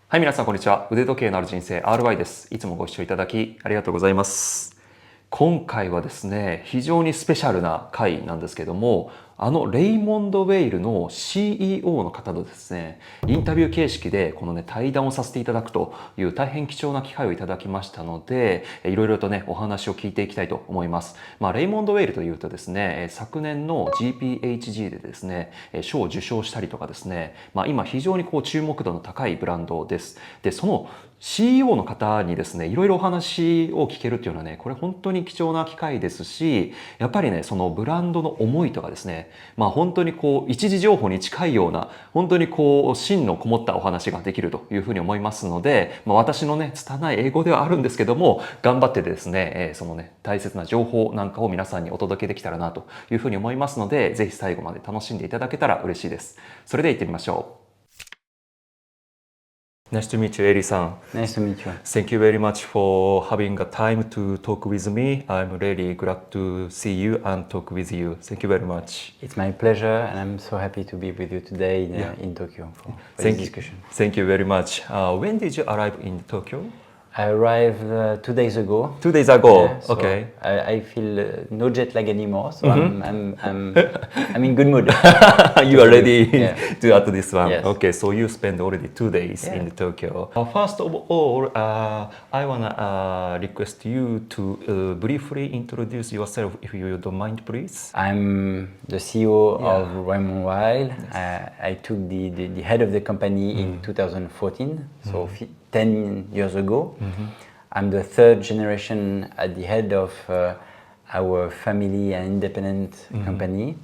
はい、皆さんこんにちは。腕時計のある人生 RY です。いつもご視聴いただきありがとうございます。今回はですね、非常にスペシャルな回なんですけども、レイモンド・ウェイルの CEO の方とですね、インタビュー形式でこのね、対談をさせていただくという大変貴重な機会をいただきましたので、いろいろとね、お話を聞いていきたいと思います。レイモンド・ウェイルというとですね、昨年の GPHG でですね、賞を受賞したりとかですね、今非常に注目度の高いブランドです。で、その CEO の方にですね、いろいろお話を聞けるっていうのはね、これ本当に貴重な機会ですし、やっぱりね、そのブランドの思いとかですね、本当に一時情報に近いような、本当に芯のこもったお話ができるというふうに思いますので、私のね、拙い英語ではあるんですけども、頑張ってですね、そのね、大切な情報なんかを皆さんにお届けできたらなというふうに思いますので、ぜひ最後まで楽しんでいただけたら嬉しいです。それでは行ってみましょう。Nice to meet you, Eri-san. Nice to meet you. Thank you very much for having a time to talk with me. I'm really glad to see you and talk with you. Thank you very much. It's my pleasure, and I'm so happy to be with you today in Tokyo for this discussion. Thank you very much. When did you arrive in Tokyo? I arrived 2 days ago. 2 days ago. Yeah, so Okay. I feel no jet lag anymore, so I'm in good mood. You are ready to add this one. Yes. Okay, so you spent already 2 days in Tokyo. First of all, I wanna request you to briefly introduce yourself, if you don't mind, please. I'm the CEO of Raymond Weil. I took the head of the company in 2014, so 10 years ago. I'm the third generation at the head of our family and independent company.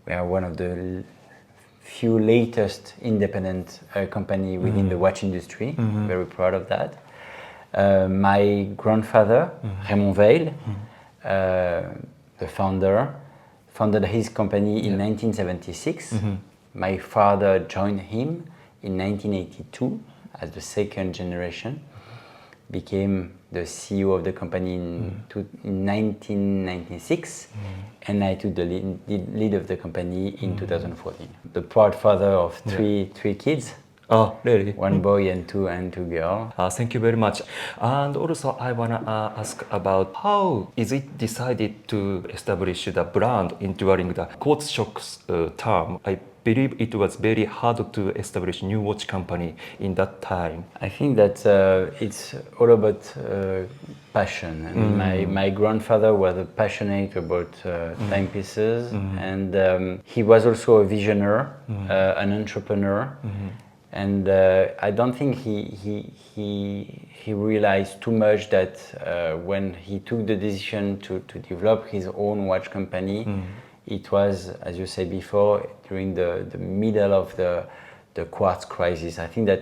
We are one of the few latest independent company within the watch industry. Very proud of that. My grandfather, Raymond Weil, the founder, founded his company in 1976. My father joined him in 1982 as the second generation, became the CEO of the company in 1996, and I took the lead of the company in 2014. The proud father of three kids. Oh, really? One boy and two girls. Thank you very much. And also, I wanna ask about how is it decided to establish the brand during the court shocks term? I believe it was very hard to establish new watch company in that time. I think that it's all about passion. And my grandfather was passionate about timepieces, and he was also a visionary, an entrepreneur. And I don't think he realized too much that when he took the decision to develop his own watch company, it was, as you said before, during the middle of the quartz crisis. I think that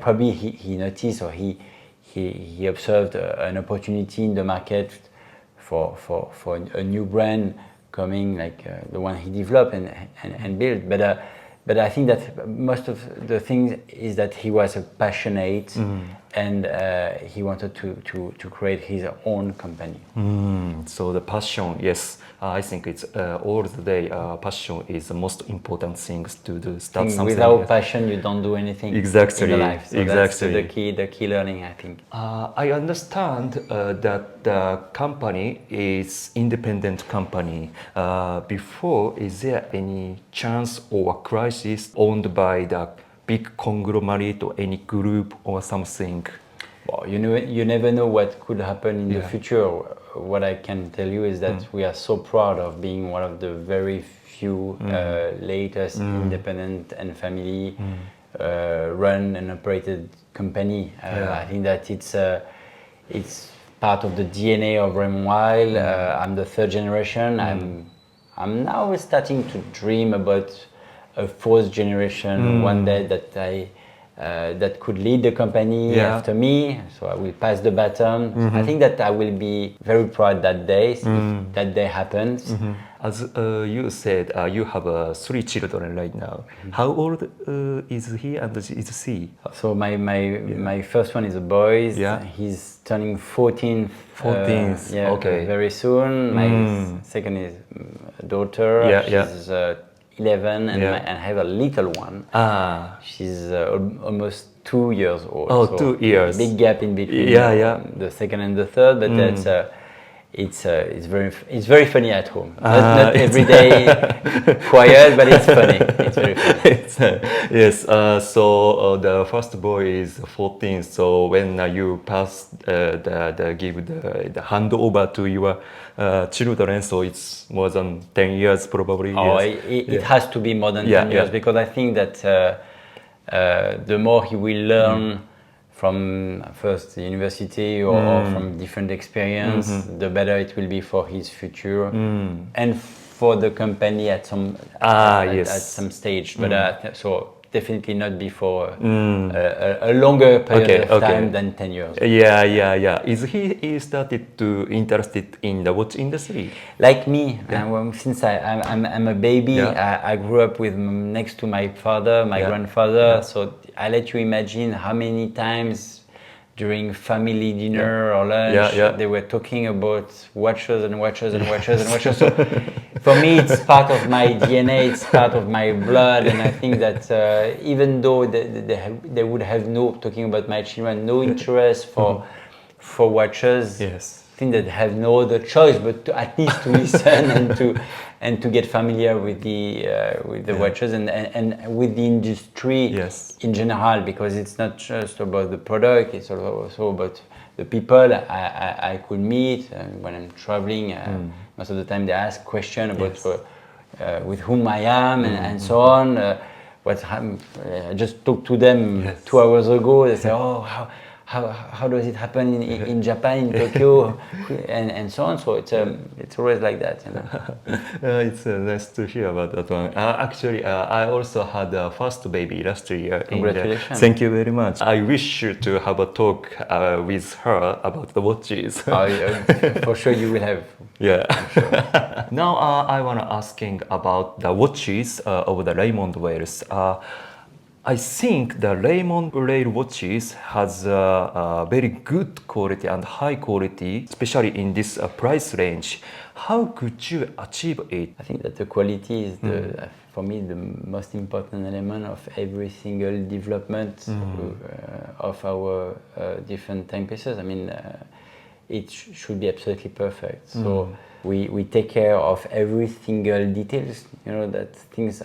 probably he noticed, or he observed an opportunity in the market for a new brand coming, like the one he developed and built. But I think that most of the thing is that he was passionate, and he wanted to create his own company. So the passion, yes, I think it's all the day. Passion is the most important things to do. Start something. Without passion, you don't do anything in the life. So that's the key learning, I think. I understand that the company is independent company. Before, is there any chance or a crisis owned by the big conglomerate or any group or something? Well, you never know what could happen in the future. What I can tell you is that we are so proud of being one of the very few latest independent and family run and operated company. I think that it's part of the DNA of Raymond Weil. I'm the third generation. I'm now starting to dream about a fourth generation one day that could lead the company after me. So I will pass the baton. I think that I will be very proud that day if that day happens. As you said, you have 3 children right now. How old is he and is she? So my first one is a boy. He's turning 14. 14. Okay. Very soon. My second is a daughter. She's 11, and I have a little one. She's almost 2 years old. Oh, so 2 years. Big gap in between the second and the third, but it's very funny at home. Not every day quiet, but it's funny. It's very funny. Yes. So the first boy is 14. So when you pass give the handover to your children, so it's more than 10 years probably. Oh, yes. it has to be more than 10 years because I think that the more he will learn from first the university or from different experience, the better it will be for his future and for the company at some at some stage. But so definitely not before a longer period of time than 10 years. Yeah. Is he started to interested in the watch industry? Like me, since I'm a baby, I grew up with next to my father, my grandfather. So I let you imagine how many times during family dinner or lunch they were talking about watches and watches and watches and watches. So for me, it's part of my DNA, it's part of my blood, and I think that even though they would have talking about my children, no interest for watches. Yes. I think that they have no other choice but at least to listen and to get familiar with the watches and with the industry in general, because it's not just about the product, it's also about the people I could meet when I'm traveling. Most of the time they ask questions about with whom I am and so on. I just talked to them 2 hours ago. They say, oh, how does it happen in Japan, in Tokyo, and so on. So it's always like that. You know? It's nice to hear about that one. Actually, I also had a first baby last year. Congratulations. Thank you very much. I wish to have a talk with her about the watches. For sure you will have. Yeah. Sure. Now I want to asking about the watches of the Raymond Wales. I think the Raymond Wales watches has a very good quality and high quality, especially in this price range. How could you achieve it? I think that the quality is for me the most important element of every single development of our different timepieces. I mean, it should be absolutely perfect. So we take care of every single details. You know that things.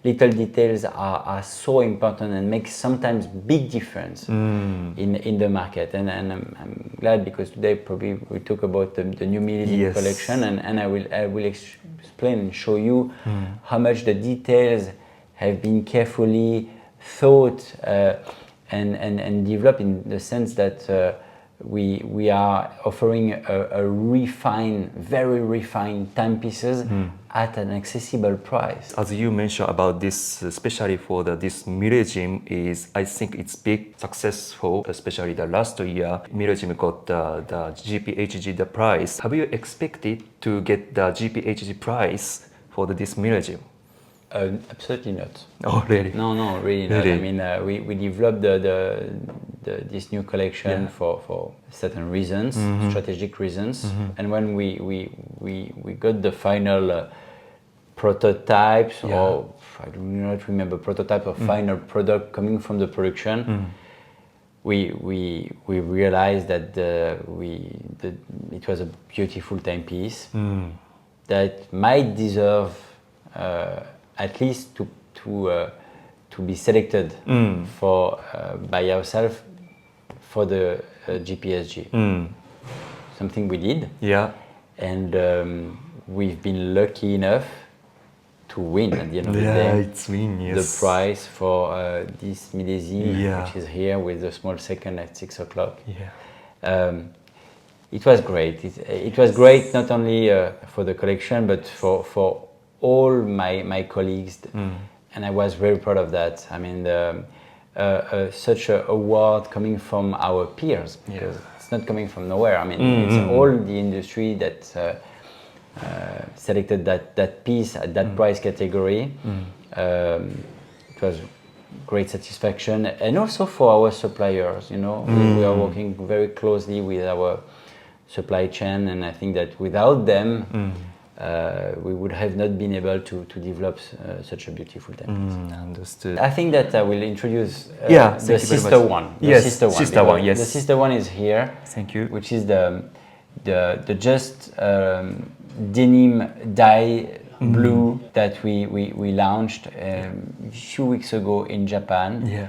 Little details are so important and make sometimes big difference in the market. And I'm glad because today probably we talk about the new Milesim collection and I will explain and show you how much the details have been carefully thought and developed in the sense that we are offering a very refined timepieces at an accessible price. As you mentioned about this, especially for this Milesim is, I think it's big successful, especially the last year. Milesim got the GPHG the price. Have you expected to get the GPHG price for this Milesim? Absolutely not. Oh, really? No, really not. I mean, we developed this new collection for certain reasons, strategic reasons, and when we got the final prototypes, or I do not remember prototype or final product coming from the production, we realized that it was a beautiful timepiece that might deserve at least to be selected for by ourselves for the GPSG. Something we did. Yeah. And we've been lucky enough to win at the end of the day. It's win, yes. The prize for this Milesim, which is here with the small second at 6 o'clock. Yeah. It was great. It was great not only for the collection, but for all my colleagues, and I was very proud of that. I mean, such an award coming from our peers, because it's not coming from nowhere. I mean, it's all the industry that selected that piece at that price category. It was great satisfaction, and also for our suppliers. You know, we are working very closely with our supply chain, and I think that without them, we would have not been able to develop such a beautiful timepiece. Understood. I think that I will introduce Yeah, the thank you very sister much. one. The Yes, sister one. sister because one, yes. The sister one is here, Thank you. which is the just denim dye blue that we launched a few weeks ago in Japan. Yeah.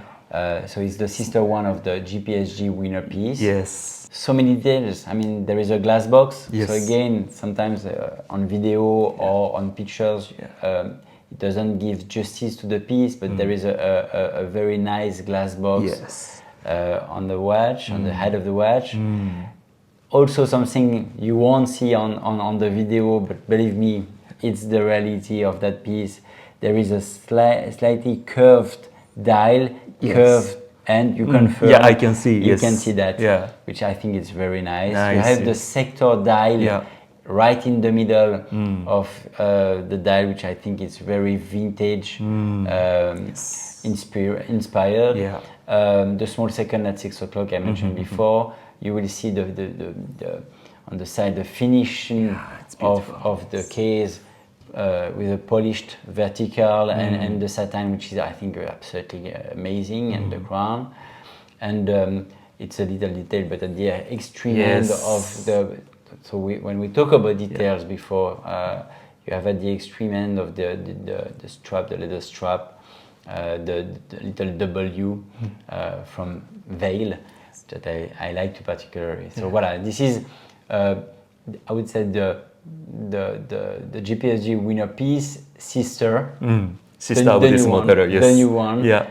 So it's the sister one of the GPSG winner piece. Yes. So many details. I mean, there is a glass box. Yes. So again, sometimes on video or on pictures, it doesn't give justice to the piece, but there is a very nice glass box Yes. on the watch, on the head of the watch. Also something you won't see on the video, but believe me, it's the reality of that piece. There is a slightly curved dial, curved, and you confirm. Yeah, I can see. You Yes. can see that, Yeah. which I think is very nice. Nice, You have the yes. sector dial Yeah. right in the middle of the dial, which I think is very vintage, inspired. Yeah. The small second at 6 o'clock I mentioned before. You will see the on the side the finishing of the case with a polished vertical and the satin, which is I think absolutely amazing, and the crown. And it's a little detail, but at the extreme end of the. So when we talk about details before, you have at the extreme end of the strap, the leather strap, the little W from Veil that I like to particularly. So voilà, this is I would say the GPSG winner piece sister. Sister with this model, yes. The new one, Yeah.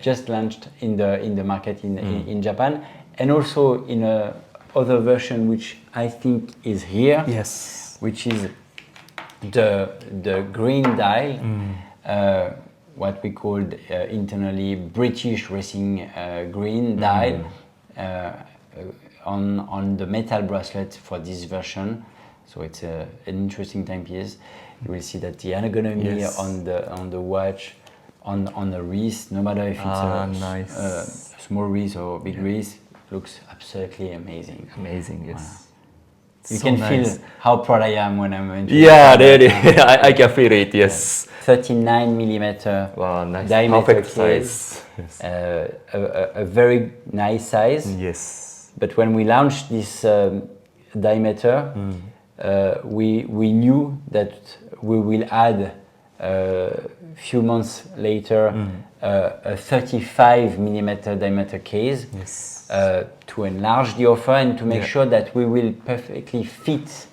just launched in the market in Japan, and also in a other version which I think is here, Yes. which is the green dial, what we called internally British racing green dial, on the metal bracelet for this version. So it's an interesting timepiece. You will see that the ergonomy on the watch, on the wrist, no matter if it's nice. a small wrist or big wrist, looks absolutely amazing. Amazing, yes. You So can nice. feel how proud I am when I'm entering. Yeah, really. I can feel it, yes. 39 millimeter Wow, nice. diameter Perfect case. size. Yes. A very nice size. Yes. But when we launched this diameter, we knew that we will add a few months later a 35 millimeter diameter case. Yes. To enlarge the offer and to make sure that we will perfectly fit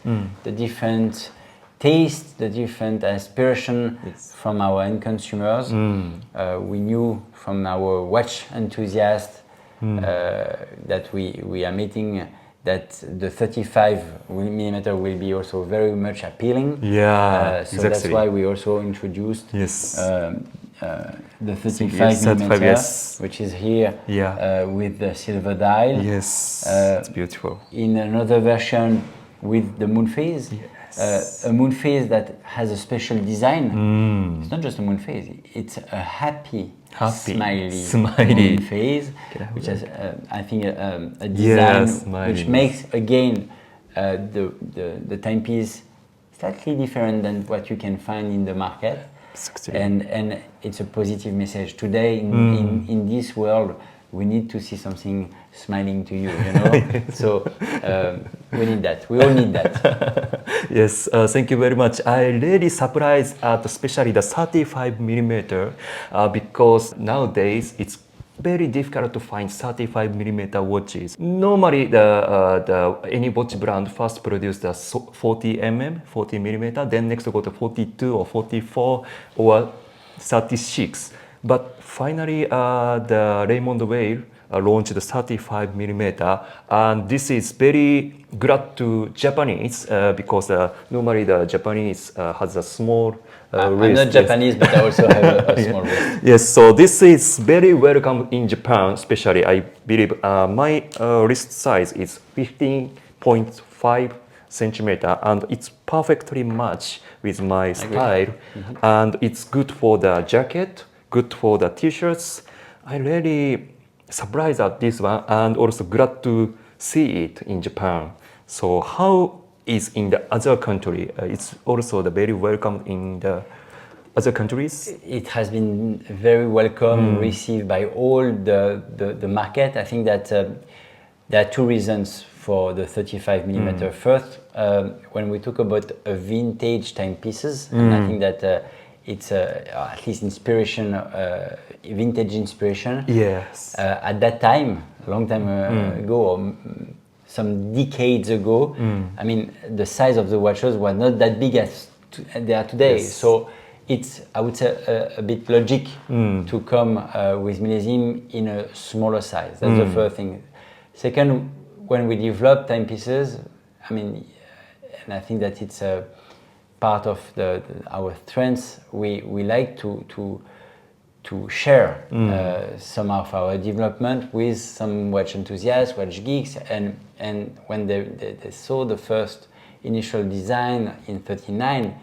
the different tastes, the different aspiration from our end consumers. We knew from our watch enthusiasts that we are meeting that the 35 millimeter will be also very much appealing. Yeah, So exactly. that's why we also introduced Yes. the 35 Yes, 35, millimeter, yes. which is here with the silver dial. Yes. It's beautiful. In another version with the moon phase, a moon phase that has a special design. It's not just a moon phase; it's a happy smiley moon phase, which has, I think, a design which makes again the timepiece slightly different than what you can find in the market. And it's a positive message. Today, in this world, we need to see something smiling to you, you know? So we need that. We all need that. Yes, thank you very much. I really surprised at especially the 35 millimeter because nowadays it's very difficult to find 35 millimeter watches. Normally, any watch brand first produce the 40 millimeter, then next go to 42 or 44 or 36. But finally, the Raymond Weil launched the 35 millimeter, and this is very glad to Japanese because normally the Japanese has a small I'm wrist. not Japanese, but I also have a small wrist. Yes, so this is very welcome in Japan, especially I believe my wrist size is 15.5 centimeter, and it's perfectly match with my style, and it's good for the jacket, good for the t-shirts. I really surprised at this one and also glad to see it in Japan. So how is in the other country. It's also the very welcome in the other countries. It has been very welcome, received by all the market. I think that there are two reasons for the 35 millimeter. First, when we talk about vintage timepieces, and I think that it's at least inspiration, vintage inspiration. Yes. At that time, a long time ago, or some decades ago, I mean, the size of the watches were not that big as they are today. Yes. So it's, I would say, a bit logic to come with millésime in a smaller size. That's the first thing. Second, when we develop timepieces, I mean, and I think that it's a part of our strengths, we like to share some of our development with some watch enthusiasts, watch geeks, and when they saw the first initial design in 39,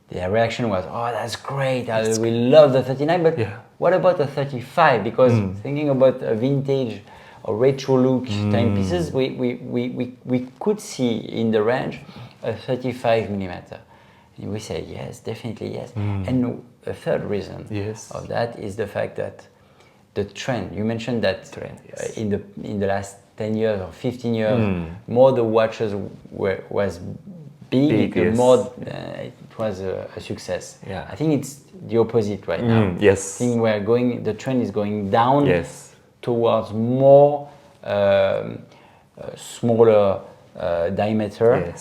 their reaction was, "Oh, that's great! We love the 39, but what about the 35?" Because thinking about a vintage or retro look timepieces, we could see in the range a 35 millimeter. And we say yes, definitely yes. And a third reason of that is the fact that the trend. You mentioned that in the last 10 years or 15 years, more the watches was big, the more it was a success. I think it's the opposite right now. I think the trend is going down towards more smaller diameter,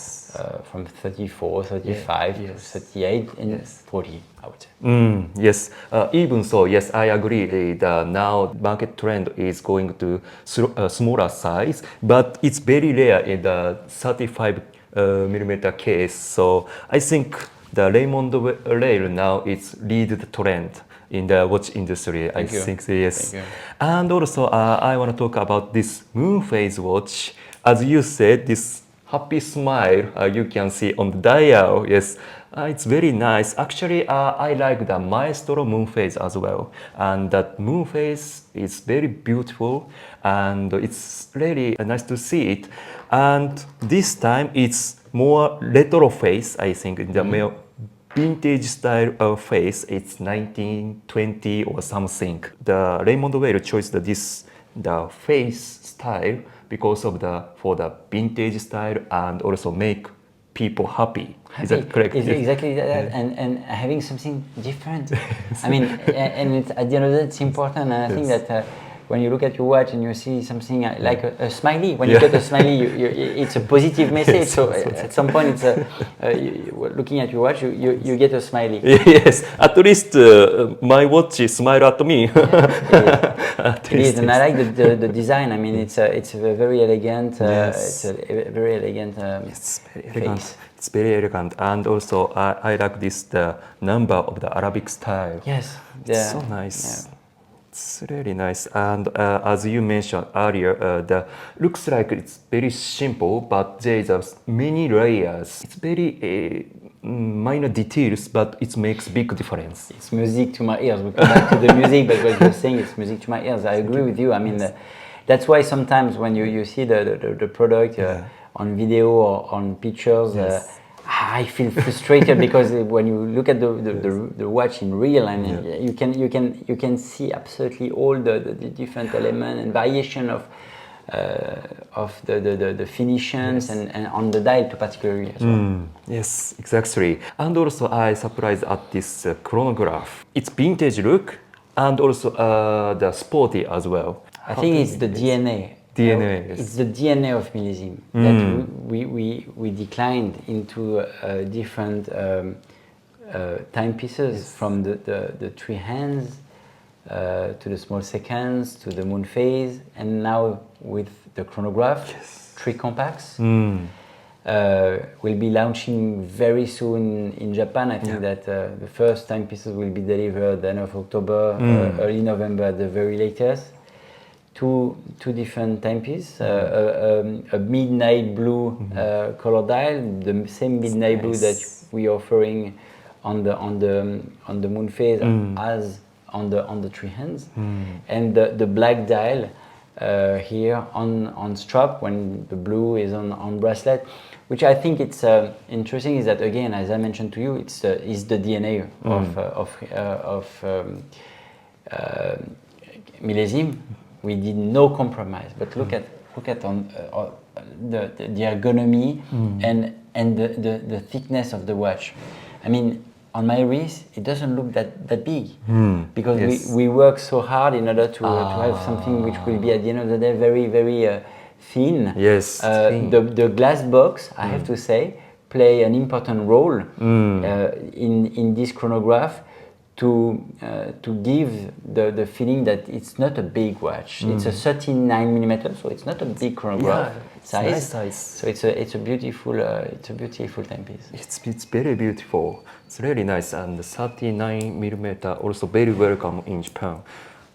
from 34, 35 to 38 and 40, I would say. Yes, even so, yes, I agree. Now market trend is going to smaller size, but it's very rare in the 35 millimeter case. So I think the Raymond Rail now is lead the trend in the watch industry. I think yes. And also I want to talk about this moon phase watch. As you said, this happy smile you can see on the dial. Yes, it's very nice. Actually, I like the Maestro moon phase as well. And that moon phase is very beautiful and it's really nice to see it. And this time it's more retro face, I think, in the more vintage style face. It's 1920 or something. The Raymond Weil chose the face style because of for the vintage style and also make people happy. Is that correct? It's exactly that, and having something different. I mean, and it's, at the end of the day, it's important. And I think that when you look at your watch and you see something like a smiley, when you get a smiley, it's a positive message. So at some point, it's looking at your watch, you get a smiley. Yes, at least my watch smile at me. It is, and I like the design. I mean, it's a very elegant. It's a very elegant it's very elegant. It's very elegant, and also I like the number of the Arabic style. Yes, it's so nice. Yeah. It's really nice, and as you mentioned earlier, the looks like it's very simple, but there are many layers. It's very minor details, but it makes big difference. It's music to my ears. We come back to the music, but what you're saying is music to my ears. I agree with you. I mean, that's why sometimes when you see the product on video or on pictures, I feel frustrated because when you look at the watch in real, and you can see absolutely all the different elements and variation of the finishes and on the dial too particularly as well. Yes, exactly. And also I surprised at this chronograph. It's vintage look and also the sporty as well. I think it's the DNA. It's the DNA of millésime that we declined into different timepieces, from the three hands to the small seconds to the moon phase, and now with the chronograph, three compacts. We'll be launching very soon in Japan. I think that the first timepieces will be delivered end of October, early November at the very latest. Two different timepieces, a midnight blue color dial, the same midnight blue that we're offering on the moon phase as on the three hands, and the black dial here on strap, when the blue is on bracelet. Which I think it's interesting is that, again, as I mentioned to you, it's the DNA of Millésime. We did no compromise, but look at the ergonomy and the thickness of the watch. I mean, on my wrist, it doesn't look that big because yes. we work so hard in order to have something which will be at the end of the day very, very thin. Yes, thin. The glass box, I have to say, play an important role in this chronograph to give the feeling that it's not a big watch. It's a 39 millimeter, so it's not a big chronograph size. Nice size. So it's a beautiful timepiece. It's very beautiful. It's really nice, and 39 millimeter also very welcome in Japan.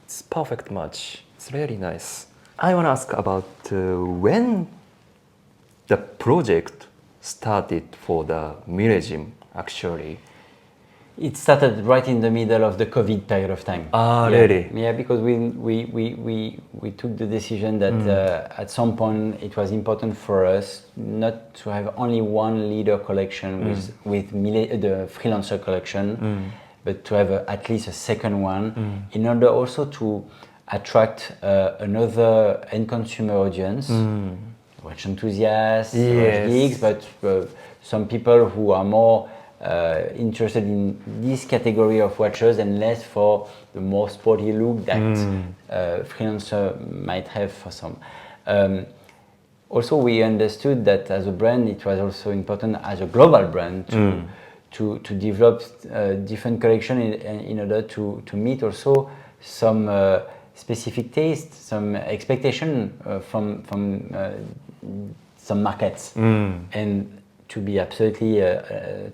It's perfect match. It's really nice. I want to ask about when the project started for the Millésime actually. It started right in the middle of the COVID period of time. Really? Yeah, because we took the decision that at some point it was important for us not to have only one leader collection with the freelancer collection, but to have at least a second one in order also to attract another end consumer audience, watch enthusiasts, watch geeks, but some people who are more interested in this category of watches and less for the more sporty look that freelancer might have for some. Also, we understood that as a brand, it was also important as a global brand to develop different collection in order to meet also some specific taste, some expectation from some markets. And to be absolutely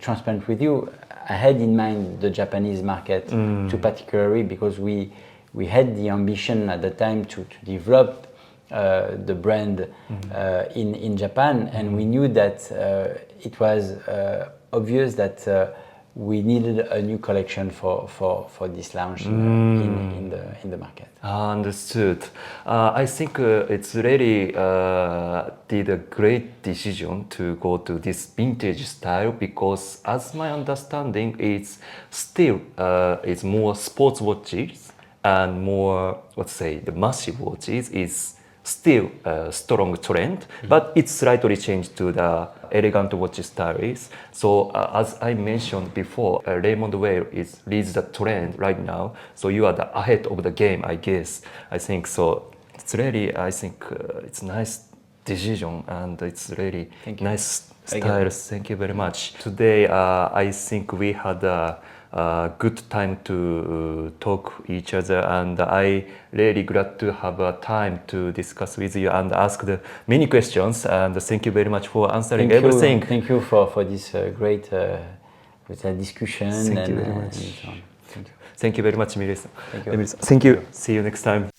transparent with you, I had in mind the Japanese market too particularly because we had the ambition at the time to develop the brand in Japan, and we knew that it was obvious that we needed a new collection for this launch in the market. Understood. I think it's really did a great decision to go to this vintage style because, as my understanding, it's still it's more sports watches and more, let's say, the massive watches is still a strong trend, but it's slightly changed to the elegant watch styles. So as I mentioned before, Raymond Weil leads the trend right now. So you are the ahead of the game, I guess. I think so. It's really, I think it's nice decision and it's really nice styles. Thank you very much. Today, I think we had a good time to talk each other, and I really glad to have a time to discuss with you and ask the many questions. And thank you very much for answering everything. Thank you for this great discussion. Thank you very much. Thank you. Thank you very much, Miri-san. Thank you. Thank you. See you next time.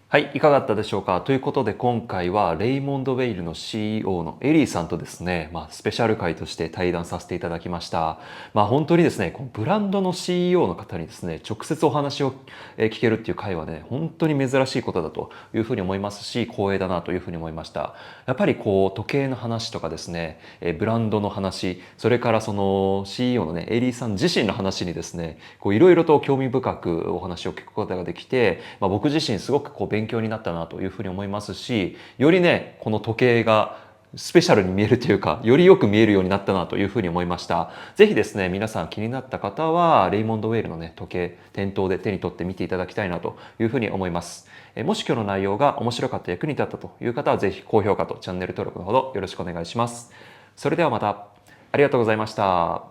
はい、いかがだったでしょうか。ということで今回はレイモンド・ウェイルの CEO のエリーさんとですね、スペシャル回として対談させていただきました。本当にですね、このブランドの CEO の方にですね、直接お話を聞けるっていう回はね、本当に珍しいことだというふうに思いますし、光栄だなというふうに思いました。やっぱりこう時計の話とかですね、ブランドの話、それからその CEO のね、エリーさん自身の話にですね、いろいろと興味深くお話を聞くことができて、僕自身すごく勉強になったなというふうに思いますし、よりねこの時計がスペシャルに見えるというか、よりよく見えるようになったなというふうに思いました。ぜひですね、皆さん気になった方はレイモンド・ウェイルのね時計店頭で手に取って見ていただきたいなというふうに思います。もし今日の内容が面白かった、役に立ったという方はぜひ高評価とチャンネル登録のほどよろしくお願いします。それではまた。ありがとうございました。